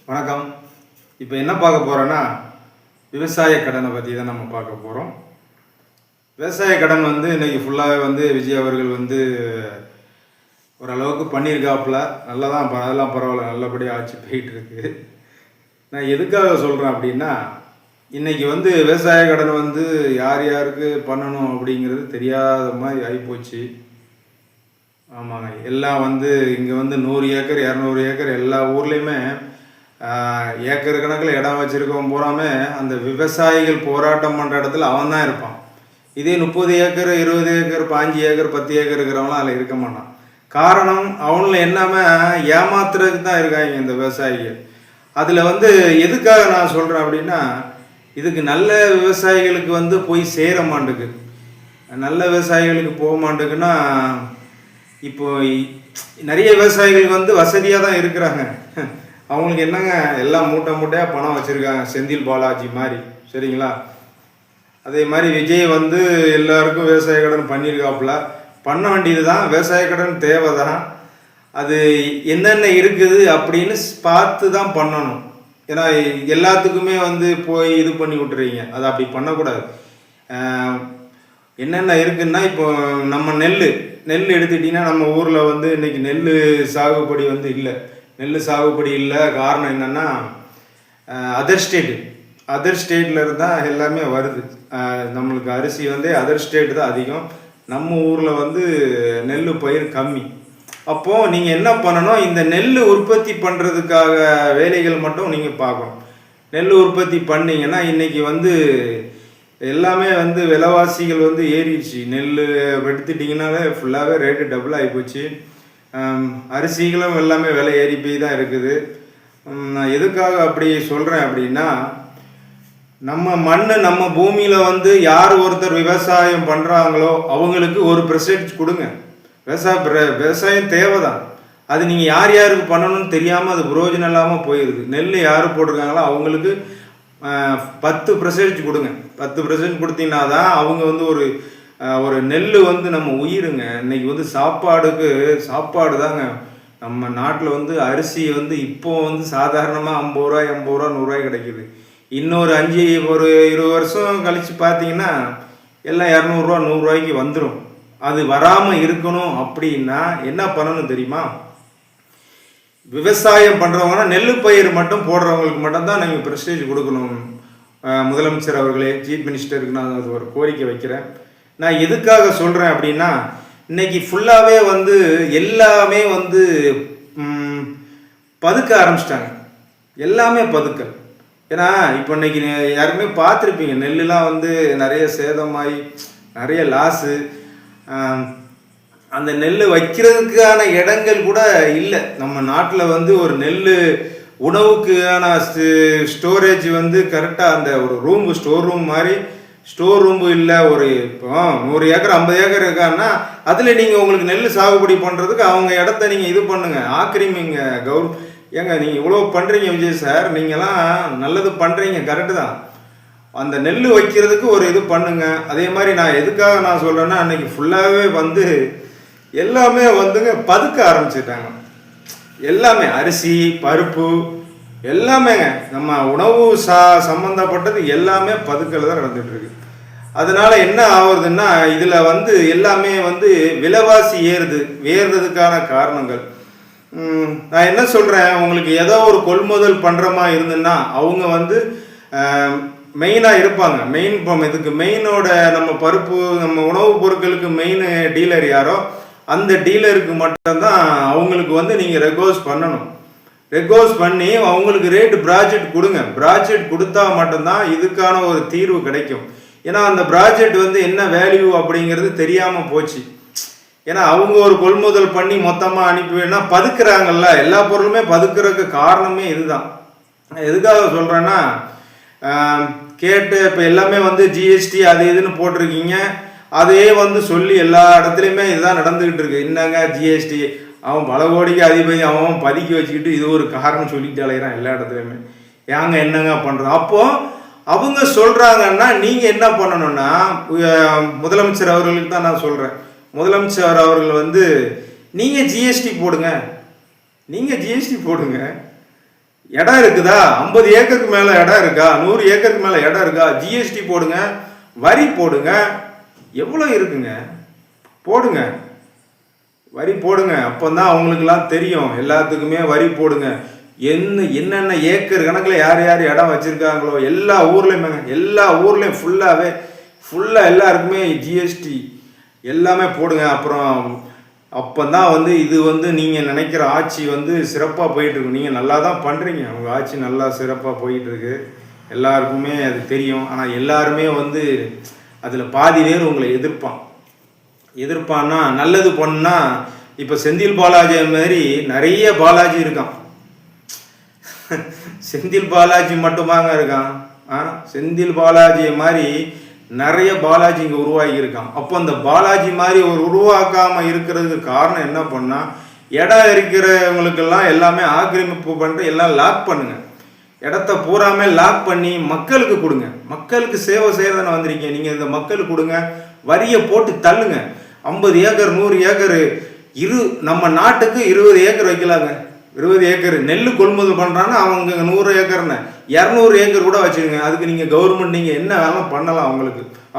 வணக்கம். இப்போ என்ன பார்க்க போகிறோன்னா, விவசாய கடனை பற்றி தான் நம்ம பார்க்க போகிறோம். விவசாய கடன் இன்றைக்கி ஃபுல்லாகவே விஜய் அவர்கள் ஓரளவுக்கு பண்ணியிருக்காப்புல. நல்லா தான், அதெல்லாம் பரவாயில்ல, நல்லபடியாக ஆட்சி போயிட்டுருக்கு. நான் எதுக்காக சொல்கிறேன் அப்படின்னா, இன்றைக்கி விவசாய கடன் யார் யாருக்கு பண்ணணும் அப்படிங்கிறது தெரியாத மாதிரி ஆகிப்போச்சு. ஆமாங்க, எல்லாம் இங்கே 100 ஏக்கர் 200 ஏக்கர் எல்லா ஊர்லேயுமே ஏக்கர் கணக்கில் இடம் வச்சுருக்கவன் பூராமே அந்த விவசாயிகள் போராட்டம் பண்ணுற இடத்துல அவன் தான் இருப்பான். இதே 30 ஏக்கர் 20 ஏக்கர் 5 ஏக்கர் 10 ஏக்கர் இருக்கிறவங்களாம் அதில் இருக்க மாட்டான். காரணம், அவங்கள என்னமே ஏமாத்துறதுக்கு தான் இருக்காங்க இந்த விவசாயிகள். அதில் எதுக்காக நான் சொல்கிறேன் அப்படின்னா, இதுக்கு நல்ல விவசாயிகளுக்கு போய் சேர மாட்டுக்கு, நல்ல விவசாயிகளுக்கு போக மாட்டுக்குன்னா, இப்போ நிறைய விவசாயிகள் வசதியாக தான் இருக்கிறாங்க. அவங்களுக்கு என்னங்க, எல்லாம் மூட்டை மூட்டையாக பணம் வச்சுருக்காங்க, செந்தில் பாலாஜி மாதிரி. சரிங்களா? அதே மாதிரி விஜய் எல்லாருக்கும் விவசாய கடன் பண்ணியிருக்காப்புல. பண்ண வேண்டியது தான், விவசாய கடன் தேவை தான். அது என்னென்ன இருக்குது அப்படின்னு பார்த்து தான் பண்ணணும். ஏன்னா எல்லாத்துக்குமே போய் இது பண்ணி விட்டுறீங்க, அதை அப்படி பண்ணக்கூடாது. என்னென்ன இருக்குன்னா, இப்போ நம்ம நெல் எடுத்துக்கிட்டிங்கன்னா, நம்ம ஊரில் இன்றைக்கி நெல் சாகுபடி இல்லை. நெல் சாகுபடி இல்லை. காரணம் என்னென்னா, அதர் ஸ்டேட்டில் இருந்தால் எல்லாமே வருது. நம்மளுக்கு அரிசி அதர் ஸ்டேட் தான் அதிகம். நம்ம ஊரில் நெல் பயிர் கம்மி. அப்போது நீங்கள் என்ன பண்ணணும், இந்த நெல் உற்பத்தி பண்ணுறதுக்காக வேலைகள் மட்டும் நீங்கள் பார்க்கணும். நெல் உற்பத்தி பண்ணிங்கன்னா, இன்றைக்கி எல்லாமே விலைவாசிகள் ஏறிடுச்சு. நெல் எடுத்துட்டிங்கனாலே ஃபுல்லாகவே ரேட்டு டபுள் ஆகிப்போச்சு. அரிசிகளும் எல்லாமே விலை ஏறி போய் தான் இருக்குது. நான் எதுக்காக அப்படி சொல்கிறேன் அப்படின்னா, நம்ம மண், நம்ம பூமியில் யார் ஒருத்தர் விவசாயம் பண்ணுறாங்களோ அவங்களுக்கு ஒரு பெர்சன்டேஜ் கொடுங்க. விவசாயம் தேவை தான். அது நீங்கள் யார் யாருக்கு பண்ணணும்னு தெரியாமல் அது புரோஜனம் இல்லாமல் போயிடுது. நெல் யார் போட்டிருக்காங்களோ அவங்களுக்கு 10% கொடுங்க. 10% கொடுத்தீங்கன்னா தான் அவங்க ஒரு நெல் நம்ம உயிருங்க. இன்னைக்கு சாப்பாடு தாங்க. நம்ம நாட்டில் அரிசி இப்போ சாதாரணமாக 50 ரூபா 80 ரூபா 100 ரூபாய் கிடைக்குது. இன்னொரு 20 வருஷம் கழித்து பார்த்தீங்கன்னா எல்லாம் 200 ரூபா 100 ரூபாய்க்கு வந்துடும். அது வராமல் இருக்கணும் அப்படின்னா என்ன பண்ணணும் தெரியுமா? விவசாயம் பண்ணுறவங்கன்னா நெல் பயிர் மட்டும் போடுறவங்களுக்கு மட்டும்தான் நீங்கள் ப்ரெஸ்டேஜ் கொடுக்கணும். முதலமைச்சர் அவர்களே, சீஃப் மினிஸ்டருக்கு நான் அது ஒரு கோரிக்கை வைக்கிறேன். நான் எதுக்காக சொல்கிறேன் அப்படின்னா, இன்னைக்கு ஃபுல்லாகவே எல்லாமே பதுக்க ஆரம்பிச்சிட்டாங்க. எல்லாமே பதுக்கல். ஏன்னா இப்போ இன்னைக்கு யாருமே பார்த்துருப்பீங்க, நெல்லுலாம் நிறைய சேதமாகி நிறைய லாஸு. அந்த நெல் வைக்கிறதுக்கான இடங்கள் கூட இல்லை. நம்ம நாட்டில் ஒரு நெல் உணவுக்கான ஸ்டோரேஜ் கரெக்டாக அந்த ஒரு ஸ்டோர் ரூம் மாதிரி ஸ்டோர் ரூம்பு இல்லை. ஒரு இப்போ 100 ஏக்கர் 50 ஏக்கர் இருக்கான்னா அதில் நீங்கள் உங்களுக்கு நெல் சாகுபடி பண்ணுறதுக்கு அவங்க இடத்த நீங்கள் இது பண்ணுங்கள், ஆக்கிரமிங்க. ஏங்க நீங்கள் இவ்வளோ பண்ணுறீங்க விஜய் சார், நீங்களாம் நல்லது பண்ணுறீங்க, கரெக்டு தான். அந்த நெல் வைக்கிறதுக்கு ஒரு இது பண்ணுங்க. அதே மாதிரி நான் எதுக்காக நான் சொல்கிறேன்னா, அன்றைக்கி ஃபுல்லாகவே எல்லாமே பதுக்க ஆரம்பிச்சிட்டாங்க. எல்லாமே அரிசி பருப்பு எல்லாமேங்க, நம்ம உணவு சம்மந்தப்பட்டது எல்லாமே பதுக்கல் தான் நடந்துகிட்ருக்கு. அதனால் என்ன ஆகுறதுன்னா, இதில் எல்லாமே விலைவாசி ஏறுறதுக்கான காரணங்கள். நான் என்ன சொல்கிறேன், உங்களுக்கு ஏதோ ஒரு கொள்முதல் பண்ணுறமா இருந்துன்னா அவங்க மெயினாக இருப்பாங்க. இதுக்கு மெயினோட நம்ம பருப்பு நம்ம உணவுப் பொருட்களுக்கு மெயின் டீலர் யாரோ அந்த டீலருக்கு மட்டும்தான் அவங்களுக்கு நீங்கள் ரெக்வஸ்ட் பண்ணணும். ரெக்வஸ்ட் பண்ணி அவங்களுக்கு ரேட்டு ப்ராஜெக்ட் கொடுங்க. ப்ராஜெக்ட் கொடுத்தா மட்டும்தான் இதுக்கான ஒரு தீர்வு கிடைக்கும். ஏன்னா அந்த ப்ராஜெக்ட் என்ன வேல்யூ அப்படிங்கிறது தெரியாமல் போச்சு. ஏன்னா அவங்க ஒரு கொள்முதல் பண்ணி மொத்தமாக அனுப்பினா பதுக்குறாங்கல்ல, எல்லா பொருளுமே பதுக்குறதுக்கு காரணமே இதுதான். எதுக்காக சொல்கிறேன்னா, கேட்டு இப்போ எல்லாமே ஜிஎஸ்டி அது இதுன்னு போட்டிருக்கீங்க. அதே சொல்லி எல்லா இடத்துலையுமே இதுதான் நடந்துக்கிட்டு இருக்கு. என்னங்க ஜிஎஸ்டி, அவன் பல கோடிக்கு அதிபதி, அவன் பதுக்கி வச்சுக்கிட்டு இது ஒரு காரணம் சொல்லிட்டு அலைகிறான் எல்லா இடத்துலையுமே. ஏங்க என்னங்க பண்ணுறோம்? அப்போது அவங்க சொல்கிறாங்கன்னா நீங்கள் என்ன பண்ணணும்னா, முதலமைச்சர் அவர்களுக்கு தான் நான் சொல்கிறேன். முதலமைச்சர் அவர்கள் நீங்கள் ஜிஎஸ்டி போடுங்க. இடம் இருக்குதா? 50 ஏக்கருக்கு மேலே இடம் இருக்கா? 100 ஏக்கருக்கு மேலே இடம் இருக்கா? ஜிஎஸ்டி போடுங்க, வரி போடுங்க. எவ்வளோ இருக்குங்க, போடுங்க, வரி போடுங்க. அப்போ தான் அவங்களுக்குலாம் தெரியும். எல்லாத்துக்குமே வரி போடுங்க. என்னென்ன ஏக்கர் கணக்கில் யார் யார் இடம் வச்சுருக்காங்களோ எல்லா ஊர்லேயுமே, எல்லா ஊர்லேயும் ஃபுல்லாக எல்லாருக்குமே ஜிஎஸ்டி எல்லாமே போடுங்க. அப்புறம் அப்போ தான் வந்து இது வந்து நீங்கள் நினைக்கிற ஆட்சி வந்து சிறப்பாக போயிட்டுருக்கு. நீங்கள் நல்லா தான் பண்ணுறீங்க, உங்கள் ஆட்சி நல்லா சிறப்பாக போயிட்டுருக்கு, எல்லாருக்குமே அது தெரியும். ஆனால் எல்லாருமே வந்து அதில் பாதி பேர் உங்களை எதிர்ப்பான்னா நல்லது பண்ணா. இப்போ செந்தில் பாலாஜி மாதிரி நிறைய பாலாஜி இருக்கான். செந்தில் பாலாஜி மட்டுமாங்க இருக்கான்? செந்தில் பாலாஜி மாதிரி நிறைய பாலாஜி இங்கே உருவாகி இருக்கான். அப்போ அந்த பாலாஜி மாதிரி ஒரு உருவாக்காமல் இருக்கிறதுக்கு காரணம் என்ன பண்ணால், இடம் இருக்கிறவங்களுக்கெல்லாம் எல்லாமே ஆக்கிரமிப்பு பண்ணிட்டு எல்லாம் லாக் பண்ணுங்க. இடத்த பூராமே லாக் பண்ணி மக்களுக்கு கொடுங்க. மக்களுக்கு சேவை செய்யறதுன்னு வந்திருக்கீங்க நீங்கள். இந்த மக்களுக்கு கொடுங்க, வரியை போட்டு தள்ளுங்க. 50 ஏக்கர் 100 ஏக்கர் நம்ம நாட்டுக்கு 20 ஏக்கர் வைக்கலாங்க. 20 ஏக்கர் நெல் கொள்முதல் பண்ணுறான்னா அவங்க 100 ஏக்கர்னு 200 ஏக்கர் கூட வச்சுக்கோங்க. அதுக்கு நீங்கள் கவர்மெண்ட் நீங்கள் என்ன வேணாலும் பண்ணலாம்.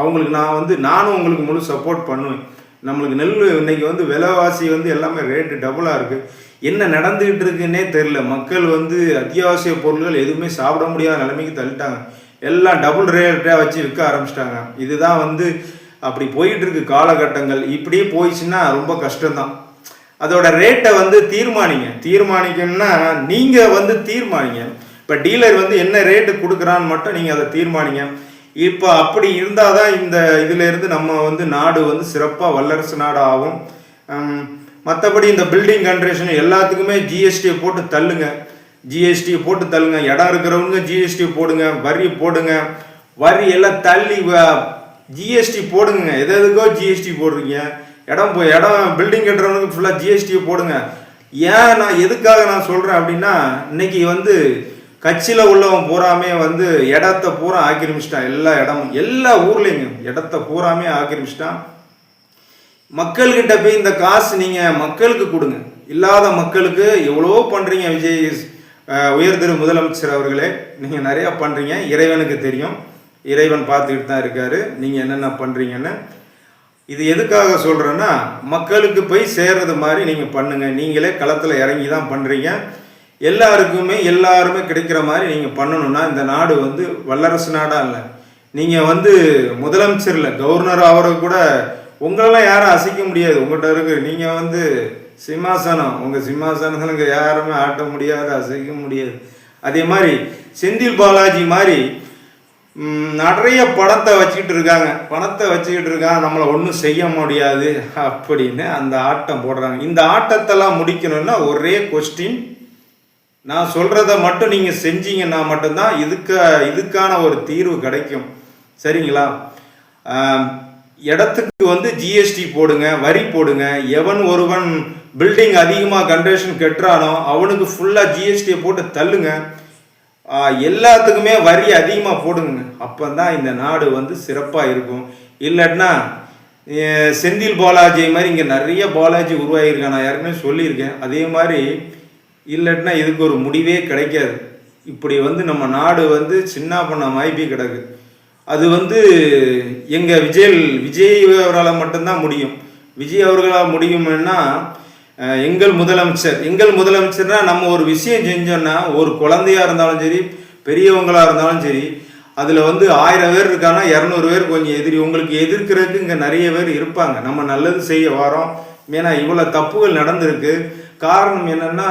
அவங்களுக்கு நானும் உங்களுக்கு முழு சப்போர்ட் பண்ணுவேன். நம்மளுக்கு நெல் இன்னைக்கு வந்து விலைவாசி வந்து எல்லாமே ரேட்டு டபுளாக இருக்குது. என்ன நடந்துக்கிட்டு இருக்குன்னே தெரில. மக்கள் வந்து அத்தியாவசிய பொருட்கள் எதுவுமே சாப்பிட முடியாத நிலைமைக்கு தள்ளிட்டாங்க. எல்லாம் டபுள் ரேட்டாக வச்சு விற்க ஆரம்பிச்சிட்டாங்க. இதுதான் வந்து அப்படி போயிட்டு இருக்கு காலகட்டங்கள். இப்படியே போயிடுச்சுன்னா ரொம்ப கஷ்டம்தான். அதோட ரேட்டை வந்து தீர்மானிக்கணும்னா நீங்கள் வந்து தீர்மானிங்க. இப்போ டீலர் வந்து என்ன ரேட்டு கொடுக்குறான்னு மட்டும் நீங்கள் அதை தீர்மானிங்க. இப்போ அப்படி இருந்தால் தான் இந்த இதிலேருந்து நம்ம வந்து நாடு வந்து சிறப்பாக வல்லரசு நாடு ஆகும். மற்றபடி இந்த பில்டிங் கன்ஸ்ட்ரக்ஷன் எல்லாத்துக்குமே ஜிஎஸ்டியை போட்டு தள்ளுங்க. இடம் இருக்கிறவங்க ஜிஎஸ்டி போடுங்க, வரி போடுங்க. வரி எல்லாம் தள்ளி ஜிஎஸ்டி போடுங்க. எதுக்கோ ஜிஎஸ்டி போடுறீங்க. இடம் பில்டிங் கட்டுறவனுக்கு ஃபுல்லாக ஜிஎஸ்டியை போடுங்க. எதுக்காக நான் சொல்கிறேன் அப்படின்னா, இன்னைக்கு வந்து கட்சியில் உள்ளவன் பூராமே வந்து இடத்த பூரா ஆக்கிரமிச்சிட்டான். எல்லா இடமும் எல்லா ஊர்லேயுங்க இடத்த பூராமே ஆக்கிரமிச்சிட்டான். மக்கள்கிட்ட போய் இந்த காசு நீங்கள் மக்களுக்கு கொடுங்க. இல்லாத மக்களுக்கு எவ்வளோ பண்ணுறீங்க. விஜய் உயர் திரு முதலமைச்சர் அவர்களே, நீங்கள் நிறையா பண்ணுறீங்க. இறைவனுக்கு தெரியும், இறைவன் பார்த்துக்கிட்டு தான் இருக்காரு நீங்கள் என்னென்ன பண்ணுறீங்கன்னு. இது எதுக்காக சொல்கிறேன்னா, மக்களுக்கு போய் சேர்றது மாதிரி நீங்கள் பண்ணுங்கள். நீங்களே களத்தில் இறங்கி தான் பண்ணுறீங்க. எல்லாருமே கிடைக்கிற மாதிரி நீங்கள் பண்ணணும்னா இந்த நாடு வந்து வல்லரசு நாடாக இல்லை. நீங்கள் வந்து முதலமைச்சர் இல்லை, கவர்னர் அவரை கூட உங்களெல்லாம் யாரும் அசைக்க முடியாது. உங்கள்கிட்ட இருக்கு நீங்கள் வந்து சிம்மாசனம், உங்கள் சிம்மாசனத்தில் யாருமே ஆட்ட முடியாது, அசைக்க முடியாது. அதே மாதிரி செந்தில் பாலாஜி மாதிரி நிறைய பணத்தை வச்சுக்கிட்டு இருக்காங்க. நம்மளை ஒன்றும் செய்ய முடியாது அப்படின்னு அந்த ஆட்டம் போடுறாங்க. இந்த ஆட்டத்தெல்லாம் முடிக்கணும்னா ஒரே கொஸ்டின், நான் சொல்கிறத மட்டும் நீங்கள் செஞ்சீங்கன்னா மட்டும்தான் இதுக்கான ஒரு தீர்வு கிடைக்கும். சரிங்களா? இடத்துக்கு வந்து ஜிஎஸ்டி போடுங்க, வரி போடுங்க. எவன் ஒருவன் பில்டிங் அதிகமாக கன்ஸ்ட்ரக்ஷன் கட்டுறானோ அவனுக்கு ஃபுல்லாக ஜிஎஸ்டியை போட்டு தள்ளுங்க. எல்லாத்துக்குமே வரி அதிகமாக போடுங்க. அப்போ தான் இந்த நாடு வந்து சிறப்பாக இருக்கும். இல்லைன்னா செந்தில் பாலாஜி மாதிரி இங்கே நிறைய பாலாஜி உருவாகியிருக்கேன், நான் ஏற்கனவே சொல்லியிருக்கேன். அதே மாதிரி இல்லைன்னா இதுக்கு ஒரு முடிவே கிடைக்காது. இப்படி வந்து நம்ம நாடு வந்து சின்ன பண்ண மாய்ப்பி கிடக்கு. அது வந்து எங்கள் விஜய் அவரால் மட்டும்தான் முடியும். விஜய் அவர்களால் முடியும்னா எங்கள் முதலமைச்சர்னா நம்ம ஒரு விஷயம் செஞ்சோன்னா, ஒரு குழந்தையாக இருந்தாலும் சரி, பெரியவங்களாக இருந்தாலும் சரி, அதில் வந்து 1000 பேர் இருக்காங்கன்னா 200 பேர் கொஞ்சம் எதிரி. உங்களுக்கு எதிர்க்கிறதுக்கு இங்கே நிறைய பேர் இருப்பாங்க. நம்ம நல்லது செய்ய வரோம். ஏன்னா இவ்வளோ தப்புகள் நடந்திருக்கு. காரணம் என்னென்னா,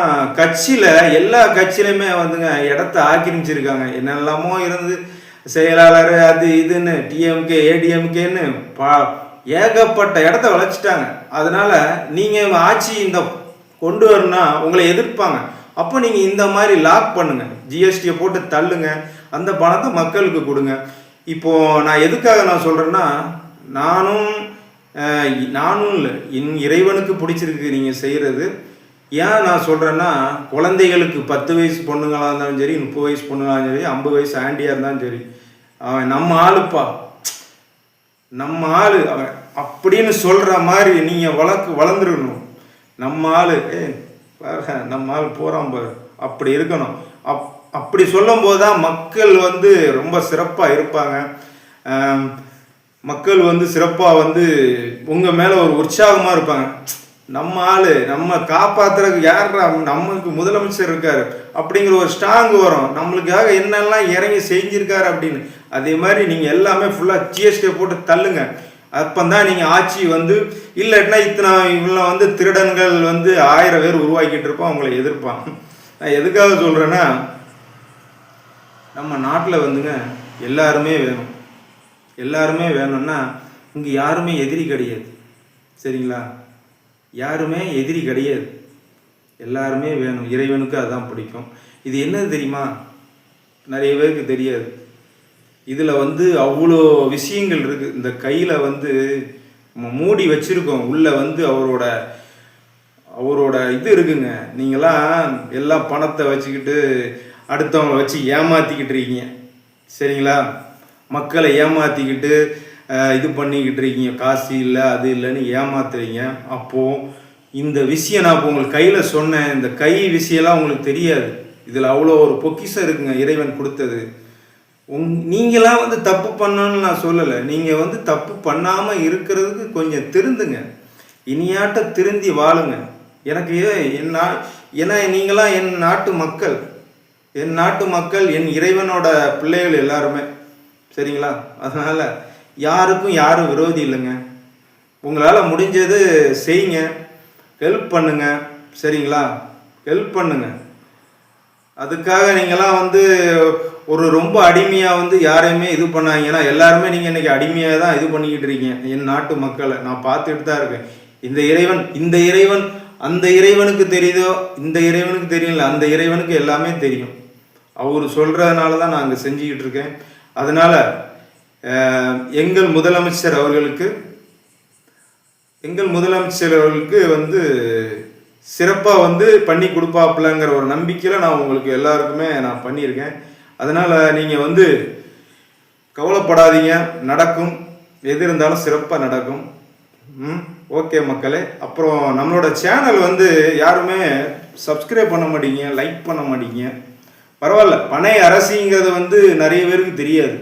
எல்லா கட்சியிலையுமே வந்துங்க இடத்த ஆக்கிரமிச்சிருக்காங்க. என்னெல்லாமோ இருந்து செயலாளர் அது இதுன்னு டிஎம்கே ஏடிஎம்கேன்னு ஏகப்பட்ட இடத்த வளைச்சிட்டாங்க. அதனால நீங்கள் ஆட்சி கொண்டு வரணும்னா உங்களை எதிர்ப்பாங்க. அப்போ நீங்கள் இந்த மாதிரி லாக் பண்ணுங்க, ஜிஎஸ்டியை போட்டு தள்ளுங்க, அந்த பணத்தை மக்களுக்கு கொடுங்க. இப்போது நான் எதுக்காக நான் சொல்கிறேன்னா, நானும் இல்லை, இறைவனுக்கு பிடிச்சிருக்கு நீங்கள் செய்கிறது. ஏன் நான் சொல்கிறேன்னா, குழந்தைகளுக்கு 10 வயசு பொண்ணுங்களாக இருந்தாலும் சரி, 30 வயசு பொண்ணுங்களாக இருந்தாலும் சரி, 50 வயசு ஆண்டியாக இருந்தாலும் சரி, அவன் நம்ம ஆளுப்பா, நம்ம ஆள் அவன் அப்படின்னு சொல்கிற மாதிரி நீங்கள் வளர்ந்துருக்கணும். நம்ம ஆள் நம்ம ஆள் போகிறான் பாரு, அப்படி இருக்கணும். அப்படி சொல்லும்போது தான் மக்கள் வந்து ரொம்ப சிறப்பாக இருப்பாங்க. மக்கள் வந்து சிறப்பாக வந்து உங்கள் மேலே ஒரு உற்சாகமாக இருப்பாங்க. நம்ம ஆள் நம்ம காப்பாற்றுறதுக்கு யார், நம்மளுக்கு முதலமைச்சர் இருக்கார் அப்படிங்கிற ஒரு ஸ்ட்ராங் வரும். நம்மளுக்காக என்னெல்லாம் இறங்கி செஞ்சிருக்காரு அப்படின்னு. அதே மாதிரி நீங்கள் எல்லாமே ஃபுல்லாக ஜிஎஸ்டியை போட்டு தள்ளுங்க. அப்போ தான் நீங்கள் ஆட்சி வந்து இல்லைன்னா இவ்வளோ வந்து திருடன்கள் வந்து 1000 பேர் உருவாக்கிட்டு இருப்பான், அவங்கள எதிர்ப்பான். நான் எதுக்காக சொல்கிறேன்னா, நம்ம நாட்டில் வந்துங்க எல்லாருமே வேணும். எல்லாருமே வேணும்னா இங்கே யாருமே எதிரி கிடையாது, சரிங்களா? யாருமே எதிரி கிடையாது, எல்லாருமே வேணும். இறைவனுக்கு அதுதான் பிடிக்கும். இது என்னது தெரியுமா? நிறைய பேருக்கு தெரியாது. இதில் வந்து அவ்வளோ விஷயங்கள் இருக்குது. இந்த கையில் வந்து மூடி வச்சுருக்கோம், உள்ளே வந்து அவரோட இது இருக்குங்க. நீங்களாம் எல்லாம் பணத்தை வச்சுக்கிட்டு அடுத்தவங்களை வச்சு ஏமாற்றிக்கிட்டு இருக்கீங்க, சரிங்களா? மக்களை ஏமாற்றிக்கிட்டு இது பண்ணிக்கிட்டு இருக்கீங்க. காசு இல்லை அது இல்லைன்னு ஏமாத்துறீங்க. அப்போது இந்த விஷயம் நான் இப்போ உங்களுக்கு கையில் சொன்னேன், இந்த கை விஷயம்லாம் உங்களுக்கு தெரியாது. இதில் அவ்வளோ ஒரு பொக்கிஷம் இருக்குங்க, இறைவன் கொடுத்தது. நீங்களாம் வந்து தப்பு பண்ணணும்னு நான் சொல்லலை. நீங்கள் வந்து தப்பு பண்ணாமல் இருக்கிறதுக்கு கொஞ்சம் திருந்துங்க, இனியாட்ட திருந்தி வாழுங்க. எனக்கு ஏன்னா நீங்களாம் என் நாட்டு மக்கள், என் இறைவனோட பிள்ளைகள் எல்லாருமே, சரிங்களா? அதனால் யாரும் விரோதி இல்லைங்க. உங்களால் முடிஞ்சது செய்யுங்க, ஹெல்ப் பண்ணுங்க, சரிங்களா? ஹெல்ப் பண்ணுங்க. அதுக்காக நீங்களாம் வந்து ஒரு ரொம்ப அடிமையாக வந்து யாரையுமே இது பண்ணாங்கன்னா, எல்லாருமே நீங்கள் இன்றைக்கி அடிமையாக தான் இது பண்ணிக்கிட்டு இருக்கீங்க. என் நாட்டு மக்களை நான் பார்த்துட்டு தான் இருக்கேன். இந்த இறைவன் அந்த இறைவனுக்கு தெரியுதோ, இந்த இறைவனுக்கு தெரியல, அந்த இறைவனுக்கு எல்லாமே தெரியும். அவர் சொல்கிறதுனால தான் நான் அங்கே செஞ்சுக்கிட்டு இருக்கேன். அதனால் எங்கள் முதலமைச்சர் அவர்களுக்கு வந்து சிறப்பாக வந்து பண்ணி கொடுப்பாப்புலங்கிற ஒரு நம்பிக்கையில் நான் உங்களுக்கு எல்லாருக்குமே நான் பண்ணியிருக்கேன். அதனால் நீங்கள் வந்து கவலைப்படாதீங்க, நடக்கும். எது இருந்தாலும் சிறப்பாக நடக்கும். ஓகே மக்களே. அப்புறம் நம்மளோட சேனல் வந்து யாருமே சப்ஸ்கிரைப் பண்ண மாட்டீங்க, லைக் பண்ண மாட்டீங்க. பரவாயில்ல, பனை அரசிங்கிறது வந்து நிறைய பேருக்கு தெரியாது.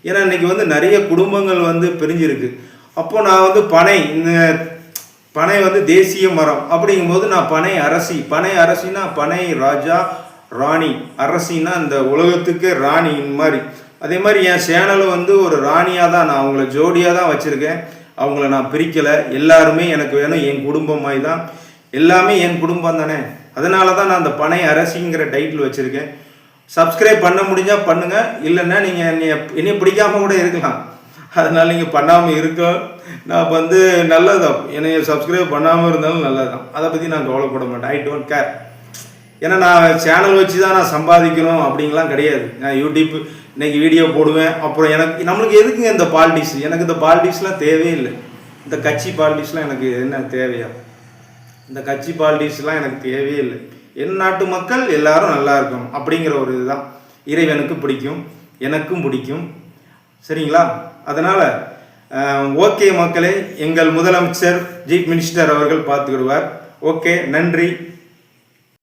ஏன்னா இன்றைக்கி வந்து நிறைய குடும்பங்கள் வந்து பிரிஞ்சிருக்கு. அப்போது நான் வந்து பனை வந்து தேசிய மரம் அப்படிங்கும்போது நான் பனை அரசினா பனை ராஜா ராணி, அரசினா இந்த உலகத்துக்கு ராணி மாதிரி. அதே மாதிரி என் சேனலும் வந்து ஒரு ராணியாக தான், நான் அவங்கள ஜோடியாக தான் வச்சுருக்கேன். அவங்கள நான் பிரிக்கலை. எல்லாருமே எனக்கு வேணும், என் குடும்பமாய் தான். எல்லாமே என் குடும்பம் தானே. அதனால தான் நான் அந்த பனை அரசிங்கிற டைட்டில் வச்சுருக்கேன். சப்ஸ்கிரைப் பண்ண முடிஞ்சால் பண்ணுங்கள், இல்லைன்னா நீங்கள் என்னை பிடிக்காமல் கூட இருக்கலாம். அதனால் நீங்கள் பண்ணாமல் இருக்க நான் வந்து நல்லதான். என்னைய சப்ஸ்கிரைப் பண்ணாமல் இருந்தாலும் நல்லதான். அதை பற்றி நான் கவலைப்பட மாட்டேன். I don't care. ஏன்னா நான் சேனல் வச்சு தான் நான் சம்பாதிக்கணும் அப்படிங்கலாம் கிடையாது. நான் யூடியூப் இன்றைக்கி வீடியோ போடுவேன். அப்புறம் நம்மளுக்கு எதுக்குங்க இந்த பாலிடிக்ஸ்? எனக்கு இந்த பாலிடிக்ஸ்லாம் தேவையே இல்லை. இந்த கட்சி பாலிடிக்ஸ்லாம் எனக்கு என்ன தேவையா? இந்த கட்சி பாலிடிக்ஸ்லாம் எனக்கு தேவையே இல்லை. என் நாட்டு மக்கள் எல்லாரும் நல்லா இருக்கணும் அப்படிங்கிற ஒரு இதுதான் இறைவனுக்கு பிடிக்கும், எனக்கும் பிடிக்கும், சரிங்களா? அதனால் ஓகே மக்களே, எங்கள் முதலமைச்சர் சீஃப் மினிஸ்டர் அவர்கள் பார்த்துக்கிடுவார். ஓகே, நன்றி.